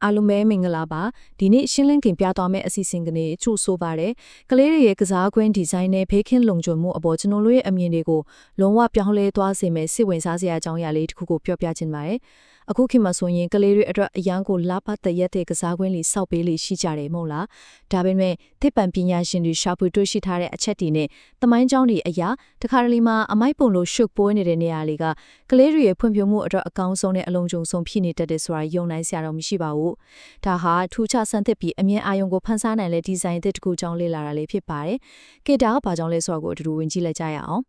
အားလုံးပဲမင်္ဂလာပါဒီနေ့ရှင်းလင်းခင်ပြသွားမယ့်အစီအစဉ်ကနေချို့ဆိုပါတယ်ကလေးတွေရဲ့ကစားကွင်းဒီဇိုင်းနဲ့ဘေးကင်းလုံခြုံမှုအပေါ်ကျွန်တော်တို့ရဲ့အမြင်တွေကိုလုံးဝပြောင်းလဲသွားစေမယ့်စိတ်ဝင်စားစရာအကြောင်းအရာလေးတစ်ခုကိုပြောပြချင်ပါတယ်အခုခေတ်မှာဆိုရင်ကလေးတွေအတွက်အရန်ကိုလာပတ်တရက်တဲ့ကစားကွင်းလေးစောက်ပေးလေးရှိကြတယ်မဟုတ်လားဒါပေမဲ့သိပ္ပံပညာရှင်တွေရှာဖွေတွေ့ရှိထားတဲ့အချက်တွေနဲ့သမိုင်းကြောင်းတွေအရာတခါတလေမှာအမိုက်ပုံလို့ရှုပ်ပွေးနေတဲ့နေရာလေးကကလေးတွေရဲ့ဖွံ့ဖြိုးမှုအတွက်အကောင်းဆုံးနဲ့အလုံးစုံဆုံးဖြစ်နေတတ်တယ်ဆိုတာယုံနိုင်စရာတော့မရှိပါဘူးဒါဟာထူးခြားဆန်းသစ်ပြီးအမြင်အာရုံကိုဖန်ဆားနိုင်တဲ့ဒီဇိုင်းတစ်ခုကြောင့်လေ့လာတာလေးဖြစ်ပါတယ်ကဲဒါကဘာကြောင့်လဲဆိုတာကိုအတူတူဝင်ကြည့်လိုက်ကြရအောင်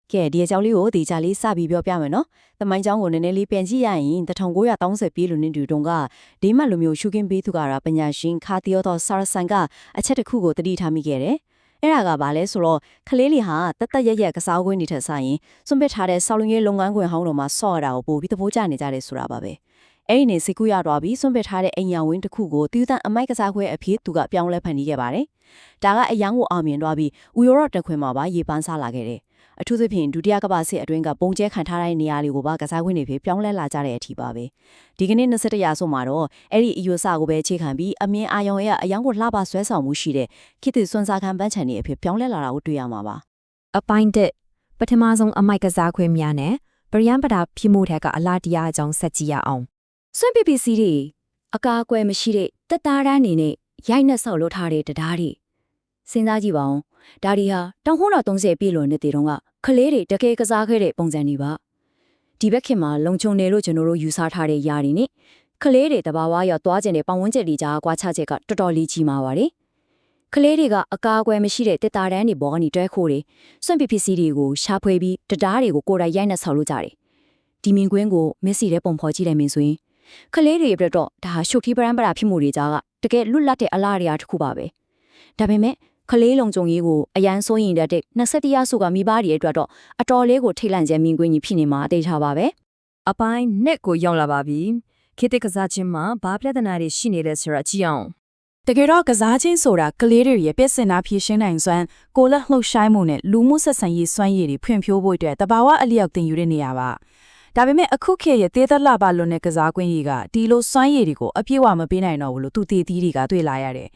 ကဲဒီအကြောင်းလေးကိုဒီကြလေးစပြီးပြောပြမယ်နော်။သမိုင်းကြောင်းကိုနည်းနည်းလေးပြန်ကြည့်ရရင်1930ပြည့်လူနှစ်တူတုန်းကဒီမတ်လူမျိုးရှုခင်းပေးသူကပညာရှင်ခါတီယောသောဆာရဆန်ကအချက်တစ်ခုကိုတတိထားမိခဲ့တယ်။အဲ့ဒါကဘာလဲဆိုတော့ခလေးလေးဟာတတ်ရကစားကွင်းတွေထက်ဆိုင်ရင်စွန့်ပစ်ထားတဲ့ဆောက်လုပ်ရေးလုပ်ငန်းခွင်ဟောင်းတော်မှာဆော့ရတာကိုပို့ပြီးသဘောကျနေကြတယ်ဆိုတာပါပဲ။အဲ့ဒီနေစိတ်ကူးရသွားပြီးစွန့်ပစ်ထားတဲ့အိမ်ယာဝင်းတစ်ခုကိုတီးတန့်အမိုက်ကစားခွဲအဖြစ်သူကပြောင်းလဲဖန်တီးခဲ့ပါတယ်။ဒါကအရန်ကိုအောင်မြင်သွားပြီးဥရောပတက်ခွင်မှာပါရေပန်းစားလာခဲ့တယ်။အထူးသဖြင့်ဒုတိယကမ္ဘာစစ်အတွင်းကပုံကျဲခံထားတဲ့နေရာလေးကိုပါကစားခွင့်တွေဖြစ်ပြောင်းလဲလာကြတဲ့အထိပါပဲဒီကနေ့21ရာစုမှာတော့အဲ့ဒီအယူဆကိုပဲအခြေခံပြီးအမြင်အာရုံရဲ့အယောင်ကိုလှပဆွဲဆောင်မှုရှိတဲ့ခေတ်သစ်စွမ်းစားခံပန်းချန်တွေအဖြစ်ပြောင်းလဲလာတာကိုတွေ့ရမှာပါအပိုင်းတစ်ပထမဆုံးအမိုက်ကစားခွင့်များနဲ့ပရိယံပဒါဖြစ်မှုထက်ကအလားတရားအကြောင်းဆက်ကြည့်ရအောင်စွန့်ပစ်ပစ္စည်းတွေအကာအကွယ်မရှိတဲ့တက်တားတန်းနေနဲ့ရိုက်နှက်ဆောက်လုပ်ထားတဲ့တရားတွေစဉ်းစားကြည့်ပါဦးဒါတွေဟာတောင်ဟုံးတော်30ပြည့်လွန်တဲ့တုန်းကကလေးတွေတကယ်ကစားခဲ့တဲ့ပုံစံတွေပါဒီဘက်ခင်မှာလုံခြုံတယ်လို့ကျွန်တော်တို့ယူဆထားတဲ့ຢာတွေနဲ့ကလေးတွေတဘာဝရောက်သွားခြင်းတဲ့ပတ်ဝန်းကျင်တွေကြားကွာခြားချက်ကတော်တော်လေးကြီးမာပါတယ်ကလေးတွေကအကာအကွယ်မရှိတဲ့တက်တာတန်းတွေဘောကနေတွဲခိုးတွေစွန့်ပစ်ပစ္စည်းတွေကိုရှာဖွေပြီးတရားတွေကိုကိုယ်တိုင်ရိုက်နှက်ဆောက်လုပ်ကြတယ်ဒီမြင်ကွင်းကိုမက်ဆီတဲ့ပုံဖော်ကြည့်တယ်မင်းဆိုရင်ကလေးတွေအတွက်တော့ဒါဟာရှုပ်ထီးပရန်ပရာဖြစ်မှုတွေကြားကတကယ်လွတ်လပ်တဲ့အလားအရာတစ်ခုပါပဲဒါပေမဲ့ကလေးလုံခြုံရေးကိုအရန်စိုးရင်တဲ့21ရာစုကမိဘတွေအတွက်တော့အတော်လေးကိုထိတ်လန့်ခြင်းမြင်ကွင်းကြီးဖြစ်နေမှာအသေးချပါပဲအပိုင်းနှစ်ကိုရောက်လာပါပြီခေတ်သစ်ကစားခြင်းမှာဘာပြဿနာတွေရှိနေလဲဆိုတာကြည့်အောင်တကယ်တော့ကစားခြင်းဆိုတာကလေးတွေရဲ့ပြည့်စင်တာဖြည့်ရှင်းနိုင်စွမ်းကိုလက်လှုပ်ရှိုင်းမှုနဲ့လူမှုဆက်ဆံရေးစွမ်းရည်တွေဖွံ့ဖြိုးဖို့အတွက်တဘာဝအလျောက်တင်ယူတဲ့နေရာပါဒါပေမဲ့အခုခေတ်ရဲ့သေးသက်လှပလွန်တဲ့ကစားကွင်းကြီးကဒီလိုစွမ်းရည်တွေကိုအပြည့်အဝမပေးနိုင်တော့ဘူးလို့သူတည်သီးတွေကတွေ့လာရတယ်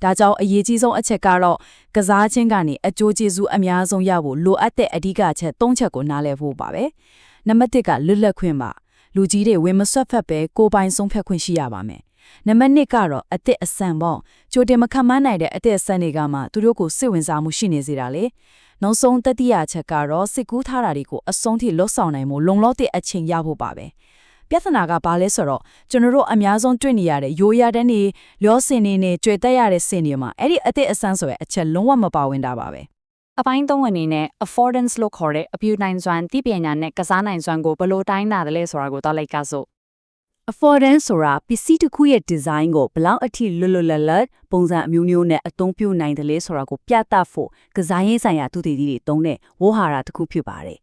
ဒါကြောင့်အရေးကြီးဆုံးအချက်ကတော့ကစားခြင်းကနေအကျိုးကျေးဇူးအများဆုံးရဖို့လိုအပ်တဲ့အဓိကအချက်၃ချက်ကိုနားလည်ဖို့ပါပဲနံပါတ်1ကလွတ်လပ်ခွင့်ပါလူကြီးတွေဝင်မဆွတ်ဖက်ပဲကိုယ်ပိုင်ဆုံးဖြတ်ခွင့်ရှိရပါမယ်နံပါတ်2ကတော့အသက်အဆန်ပေါ့ကြိုတင်မခံမနိုင်တဲ့အသက်အဆန်တွေကမှသူတို့ကိုစိတ်ဝင်စားမှုရှိနေစေတာလေနောက်ဆုံးတတိယချက်ကတော့စိတ်ကူးထားတာတွေကိုအဆုံးထိလွတ်ဆောင်နိုင်မှုလုံလောက်တဲ့အချိန်ရဖို့ပါပဲပြဿနာကဘာလဲဆိုတော့ကျွန်တော်တို့အများဆုံးတွေ့နေရတဲ့ရိုးရာတန်းတွေလျောစင်နေနဲ့ကြွေတက်ရတဲ့စင်တွေမှာအဲ့ဒီအသက်အဆန်းဆိုတဲ့အချက်လုံးဝမပါဝင်တာပါပဲအပိုင်း၃အနေနဲ့ affordance လို့ခေါ်တဲ့အပြူနိုင်စွမ်းတိပညာနဲ့ကစားနိုင်စွမ်းကိုဘယ်လိုတိုင်းတာလဲဆိုတာကိုတော့လိုက်ကဆို affordance ဆိုတာပစ္စည်းတစ်ခုရဲ့ design ကိုဘလောက်အထိလွတ်လွတ်လပ်လပ်ပုံစံအမျိုးမျိုးနဲ့အသုံးပြုနိုင်တယ်လဲဆိုတာကိုပြသဖို့ကစားရေးဆိုင်ရာသူတည်တွေတုံးတဲ့ဝေါ်ဟာရတစ်ခုဖြစ်ပါတယ်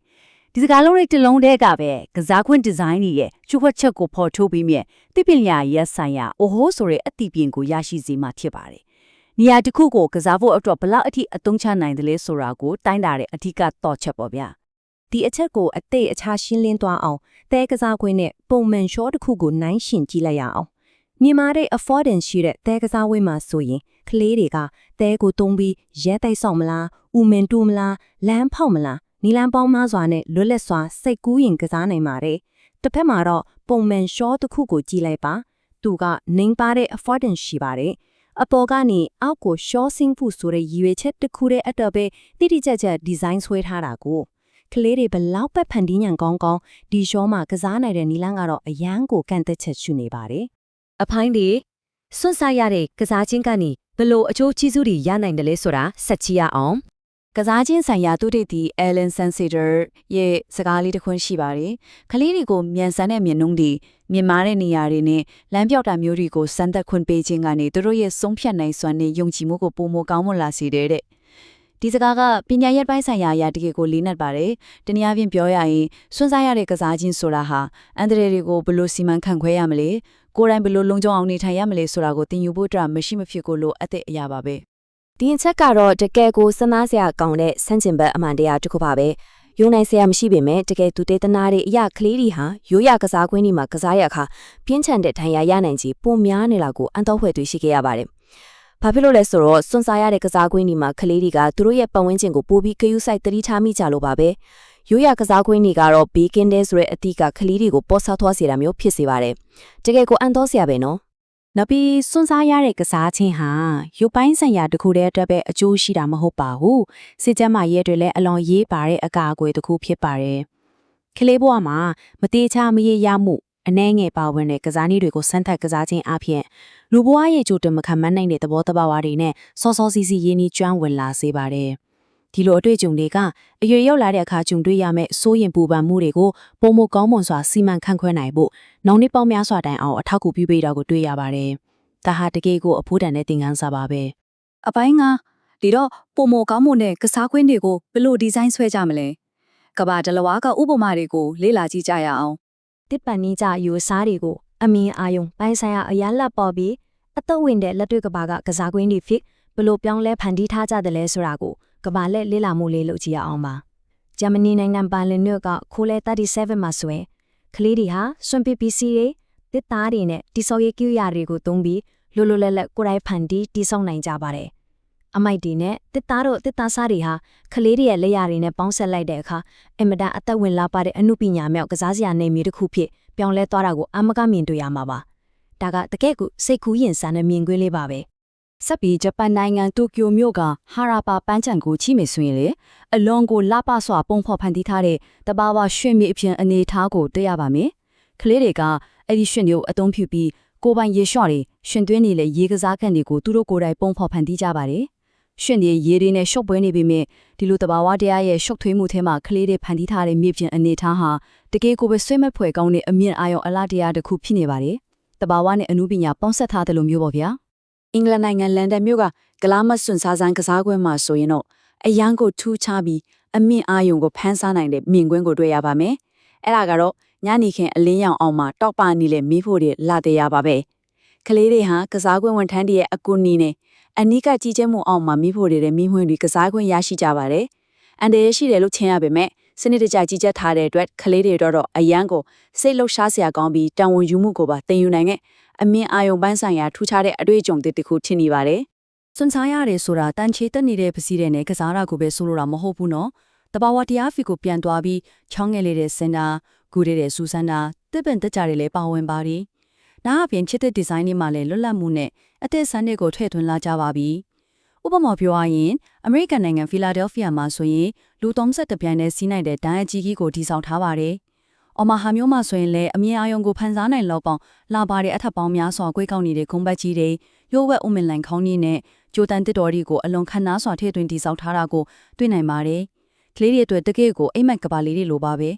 ဒီစကားလုံးတွေတစ်လုံးတည်းကပဲကစားခွင့်ဒီဇိုင်းရဲ့ချွတ်ဝက်ချက်ကိုဖော်ထုတ်ပြီးမြဲတိပညာရေးဆိုင်ရာအိုဟိုးဆိုတဲ့အသိပြင်ကိုရရှိစေမှာဖြစ်ပါတယ်။နေရာတစ်ခုကိုကစားဖို့အတွက်ဘလောက်အထိအသုံးချနိုင်တယ်လဲဆိုတာကိုတိုင်းတာတဲ့အဓိကတော့ချက်ပေါ့ဗျာ။ဒီအချက်ကိုအသေးအခြားရှင်းလင်းသွားအောင်တဲကစားခွင့်နဲ့ပုံမှန်ရှော့တစ်ခုကိုနိုင်ရှင်ကြည့်လိုက်ရအောင်။မြင်မာတဲ့ affordance ရှိတဲ့တဲကစားဝင်းမှာဆိုရင်ကလေးတွေကတဲကိုတုံးပြီးရဲတိုက်ဆောင်မလား၊ဥမင်တူမလား၊လမ်းဖောက်မလားနီလန်ပေါင်းမစွာနဲ့လွတ်လပ်စွာစိတ်ကူးရင်ကစားနိုင်ပါတယ်။တစ်ဖက်မှာတော့ပုံမှန်ရှော့တစ်ခုကိုကြည့်လိုက်ပါ။သူကနှင်းပါတဲ့ affordance ရှိပါတယ်။အပေါ်ကနေအောက်ကိုရှော့ဆင်းဖို့ဆိုတဲ့ရည်ရွယ်ချက်တစ်ခုတည်းအတော့ပဲတိတိကျကျဒီဇိုင်းဆွဲထားတာကိုကလေးတွေဘလောက်ပဲဖန်တီးညံကောင်းကောင်းဒီရှော့မှာကစားနိုင်တဲ့နီလန်ကတော့အရန်ကိုကန့်သက်ချက်ရှိနေပါတယ်။အဖိုင်းဒီစွန့်စားရတဲ့ကစားခြင်းကနေဘလို့အကျိုးကျေးဇူးတွေရနိုင်တယ်လဲဆိုတာဆက်ချရအောင်ကစားခြင်းဆိုင်ရာသူတည်သည့် Alan Sansider ရဲ့စကားလေးတစ်ခွန်းရှိပါတယ်။ကလေးတွေကိုမြန်ဆန်တဲ့မျက်နှုံးတွေမြင်မာတဲ့နေရာတွေနဲ့လမ်းပြောက်တာမျိုးတွေကိုစမ်းသပ်ခွင့်ပေးခြင်းကနေသူတို့ရဲ့ဆုံးဖြတ်နိုင်စွမ်းနဲ့ယုံကြည်မှုကိုပိုမိုကောင်းမွန်လာစေတဲ့ဒီစကားကပညာရေးပိုင်းဆိုင်ရာအရာတကယ်ကိုလေးနက်ပါတယ်။တနည်းအားဖြင့်ပြောရရင်စွန့်စားရတဲ့ကစားခြင်းဆိုတာဟာအန်ဒရယ်တွေကိုဘယ်လိုစီမံခန့်ခွဲရမလဲကိုယ်တိုင်ဘယ်လိုလုံခြုံအောင်နေထိုင်ရမလဲဆိုတာကိုသင်ယူဖို့အတွက်မရှိမဖြစ်ကိုလိုအပ်တဲ့အရာပါပဲဒီအချက်ကတော့တကယ်ကိုစဉ်းစားစရာကောင်းတဲ့ဆန့်ကျင်ဘက်အမှန်တရားတစ်ခုပါပဲ ယုံနိုင်စရာမရှိပေမဲ့တကယ်သူတေသနာတွေအရာကလေးတွေဟာရိုးရကစားကွင်းဒီမှာကစားရခါပြင်းထန်တဲ့ဒဏ်ရာရနိုင်ခြေပိုများနေလာကိုအန်တော့ဖွဲ့တွေ့ရှိခဲ့ရပါတယ်။ဘာဖြစ်လို့လဲဆိုတော့စွန့်စားရတဲ့ကစားကွင်းဒီမှာကလေးတွေကသူတို့ရဲ့ပတ်ဝန်းကျင်ကိုပိုပြီးဂရုစိုက်တတိထားမိကြလို့ပါပဲ။ရိုးရကစားကွင်းတွေကတော့ဘေးကင်းတဲ့ဆိုတဲ့အသည့်ကကလေးတွေကိုပေါ်ဆာသွားစေတာမျိုးဖြစ်စေပါတယ်။တကယ်ကိုအန်တော့စရာပဲနော်။ နောက်ပြီးစွန့်စားရတဲ့ကစားခြင်းဟာရုပ်ပိုင်းဆိုင်ရာတစ်ခုတည်းအတွက်ပဲအကျိုးရှိတာမဟုတ်ပါဘူးစစ်ကျမ်းမာရေးတွေလည်းအလွန်ရေးပါတဲ့အကာအကွယ်တစ်ခုဖြစ်ပါတယ်ကလေးဘဝမှာမတေချာမရေရမှုအနှဲငယ်ပါဝင်တဲ့ကစားနည်းတွေကိုစမ်းသပ်ကစားခြင်းအပြင်လူဘဝရဲ့ကြိုတင်မခံမနိုင်တဲ့သဘောတဘာဝတွေနဲ့စောစောစီးစီးရင်းနှီးကျွမ်းဝင်လာစေပါတယ်ဒီလိုအတွေ့အကြုံတွေကအရွယ်ရောက်လာတဲ့အခါကြုံတွေ့ရမယ့်စိုးရင်ပူပန်မှုတွေကိုပုံမကောင်းမွန်စွာစီမံခန့်ခွဲနိုင်ဖို့နောက်နှစ်ပေါင်းများစွာတိုင်အောင်အထောက်အကူပြုပေးတာကိုတွေ့ရပါတယ်။ဒါဟာတကယ်ကိုအဖို့တန်တဲ့သင်ခန်းစာပါပဲ။အပိုင်းကဒီတော့ပုံမကောင်းမွန်တဲ့ကစားကွင်းတွေကိုဘယ်လိုဒီဇိုင်းဆွဲကြမလဲ။ကဘာဒလဝါကဥပမာတွေကိုလေ့လာကြည့်ကြရအောင် တစ်ပန်နီကြယူစားတွေကိုအမင်းအာယုံပိုင်းဆိုင်ရာအရာလက်ပေါ်ပြီးအသက်ဝင်တဲ့လက်တွေ့ကဘာကကစားကွင်းတွေဖြစ်ဘလို့ပြောင်းလဲဖန်တီးထားကြတယ်လဲဆိုတာကိုကဘာလက်လေ့လာမှုလေးလုပ်ကြည့်ရအောင်ပါဂျာမနီနိုင်ငံဘန်လင်မြို့ကခိုးလဲ37မှာဆိုရင်ကလေးတွေဟာစွန့်ပစ်ပစ္စည်းတွေတစ်သားတွေနဲ့တိစောက်ရေးကိရိယာတွေကိုသုံးပြီးလိုလိုလက်လက်ကိုယ်တိုင်ဖန်တီးတိစောက်နိုင်ကြပါတယ်အမိုက်တွေနဲ့တစ်သားတို့တစ်သားစားတွေဟာကလေးတွေရဲ့လက်ရာတွေနဲ့ပေါင်းဆက်လိုက်တဲ့အခါအင်မတန်အသက်ဝင်လာပါတဲ့အမှုပညာမြောက်ကစားစရာနေမျိုးတစ်ခုဖြစ်ပြောင်းလဲသွားတာကိုအမကမြင်တွေ့ရမှာပါဒါကတကယ့်ကိုစိတ်ကူးရင်စားနဲ့မြင်ကွင်းလေးပါပဲဆက်ပြီးဂျပန်နိုင်ငံတိုကျိုမြို့ကဟာရာပါပန်းချံကိုချိမယ်ဆိုရင်လေအလွန်ကိုလှပစွာပုံဖော်ဖန်တီးထားတဲ့တဘာဝရွှေမြေအပြင်အနေထားကိုတွေ့ရပါမယ်ကလေးတွေကအဲ့ဒီရွှေမျိုးအသုံးပြုပြီးကိုပိုင်ရေလျှော့တွေရှင်သွင်းနေတဲ့ရေကစားခန့်တွေကိုသူတို့ကိုယ်တိုင်ပုံဖော်ဖန်တီးကြပါတယ်ရွှေတွေရေတွေနဲ့ရှုပ်ပွဲနေပေမဲ့ဒီလိုတဘာဝတရားရဲ့ရှုပ်ထွေးမှုထဲမှာကလေးတွေဖန်တီးထားတဲ့မြေပြင်အနေထားဟာတကယ်ကိုပဲဆွေးမဲ့ဖွယ်ကောင်းတဲ့အမြင့်အာရုံအလားတရားတစ်ခုဖြစ်နေပါတယ်တဘာဝနဲ့အမှုပညာပေါင်းဆက်ထားတဲ့လိုမျိုးပေါ့ဗျာအင်္ဂလန်နိုင်ငံလန်ဒန်မြို့ကဂလာမတ်စွန်စားဆိုင်ကစားကွင်းမှာဆိုရင်တော့အရန်ကိုထူးခြားပြီးအမြင့်အာရုံကိုဖန်ဆားနိုင်တဲ့မြင်ကွင်းကိုတွေ့ရပါမယ်အဲ့ဒါကတော့ညနေခင်းအလင်းရောင်အောင်မှာတောက်ပနေလေမီးဖို့တွေလာတဲ့ရပါပဲကလေးတွေဟာကစားကွင်းဝန်ထမ်းတွေရဲ့အကူအညီနဲ့အနီးကကြီးကျဲမှုအောင်မှာမီးဖို့တွေနဲ့မီးမွှင်းတွေကစားခွင့်ရရှိကြပါတယ်အန်တရရှိတယ်လို့ထင်ရပေမဲ့စနစ်တကျကြီးကျက်ထားတဲ့အတွက်ကလေးတွေတော့အရန်ကိုစိတ်လှုပ်ရှားစရာကောင်းပြီးတန်ဝန်ယူမှုကိုပါသင်ယူနိုင်တဲ့အမြင့်အာရုံပန်းဆိုင်ရာထူးခြားတဲ့အတွေ့အကြုံတစ်ခုထင်နေပါတယ်စွန်စားရတယ်ဆိုတာတန်ချေတက်နေတဲ့ပစီတဲ့နဲ့ကစားတာကိုပဲဆိုလိုတာမဟုတ်ဘူးနော်တဘာဝတရားဖီကိုပြန်သွားပြီးချောင်းငယ်လေးတဲ့စင်တာဂူရတဲ့စူဆန်တာတစ်ပင်တက်ကြတွေလည်းပါဝင်ပါတယ်နားအပြင်ချစ်တဲ့ဒီဇိုင်းတွေမှာလည်းလွတ်လပ်မှုနဲ့အသက်ဆန်းတွေကိုထည့်သွင်းလာကြပါပြီဥပမာပြောရရင်အမေရိကန်နိုင်ငံဖီလာဒဲလ်ဖီယာမှာဆိုရင်လူ31ပြိုင်နဲ့စီးနိုင်တဲ့ဒိုင်းအကြီးကြီးကိုတည်ဆောက်ထားပါတယ်အော်မာဟာမျိုးမှာဆိုရင်လည်းအမြင်အာရုံကိုဖန်ဆားနိုင်လောက်ပေါင်းလာပါတဲ့အထက်ပေါင်းများစွာကွေးကောက်နေတဲ့ဂုံးပတ်ကြီးတွေရိုးဝက်ဥမင်လိုင်ခေါင်းကြီးနဲ့ဂျိုတန်တစ်တော်တွေကိုအလွန်ခန့်နားစွာထည့်သွင်းတည်ဆောက်ထားတာကိုတွေ့နိုင်ပါတယ်ကလေးတွေအတွက်တကယ့်ကိုအိမ်မက်ကဘာလေးတွေလိုပါပဲ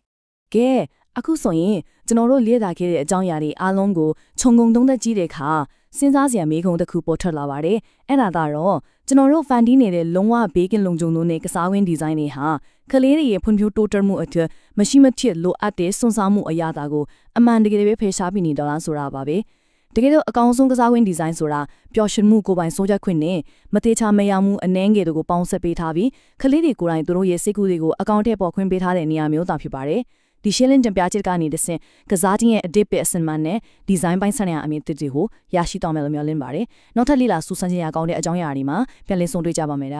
ကဲအခုဆိုရင်ကျွန်တော်တို့လေ့လာခဲ့တဲ့အကြောင်းအရာတွေအားလုံးကိုခြုံငုံသုံးသပ်ကြည့်တဲ့အခါစဉ်းစားစရာမေးခွန်းတစ်ခုပေါ်ထွက်လာပါတယ်အဲ့ဒါကတော့ကျွန်တော်တို့ဖန်တီးနေတဲ့လုံးဝဘေးကင်းလုံခြုံလို့နဲ့ကစားဝင်းဒီဇိုင်းတွေဟာကလေးတွေရဲ့ဖွံ့ဖြိုးတိုးတက်မှုအတွက်မရှိမဖြစ်လိုအပ်တဲ့စွန့်စားမှုအရာတာကိုအမှန်တကယ်ပဲဖယ်ရှားပြီးနေတော့လားဆိုတာပါပဲတကယ်တော့အကောင်ဆုံးကစားဝင်းဒီဇိုင်းဆိုတာပျော်ရွှင်မှုကိုယ်ပိုင်စိုးချက်ခွင့်နဲ့မတေချာမရမှုအနှဲငယ်တို့ကိုပေါင်းစပ်ပေးထားပြီးကလေးတွေကိုယ်တိုင်သူတို့ရဲ့စိတ်ကူးတွေကိုအကောင့်ထဲပေါ်ခွင့်ပေးထားတဲ့နေရာမျိုးသာဖြစ်ပါတယ်ဒီရှင်းလင်းတင်ပြချက်ကနေတဆင့်ကစားခြင်းရဲ့အဒစ်ပဲအစင်မှန်နဲ့ဒီဇိုင်းပိုင်းဆိုင်ရာအမြင်သစ်တွေကိုရရှိသွားမယ်လို့မျှော်လင့်ပါတယ်။နောက်ထပ်လေ့လာစူးစမ်းခြင်းရကောင်းတဲ့အကြောင်းအရာတွေမှာပြန်လည်ဆုံတွေ့ကြပါမယ်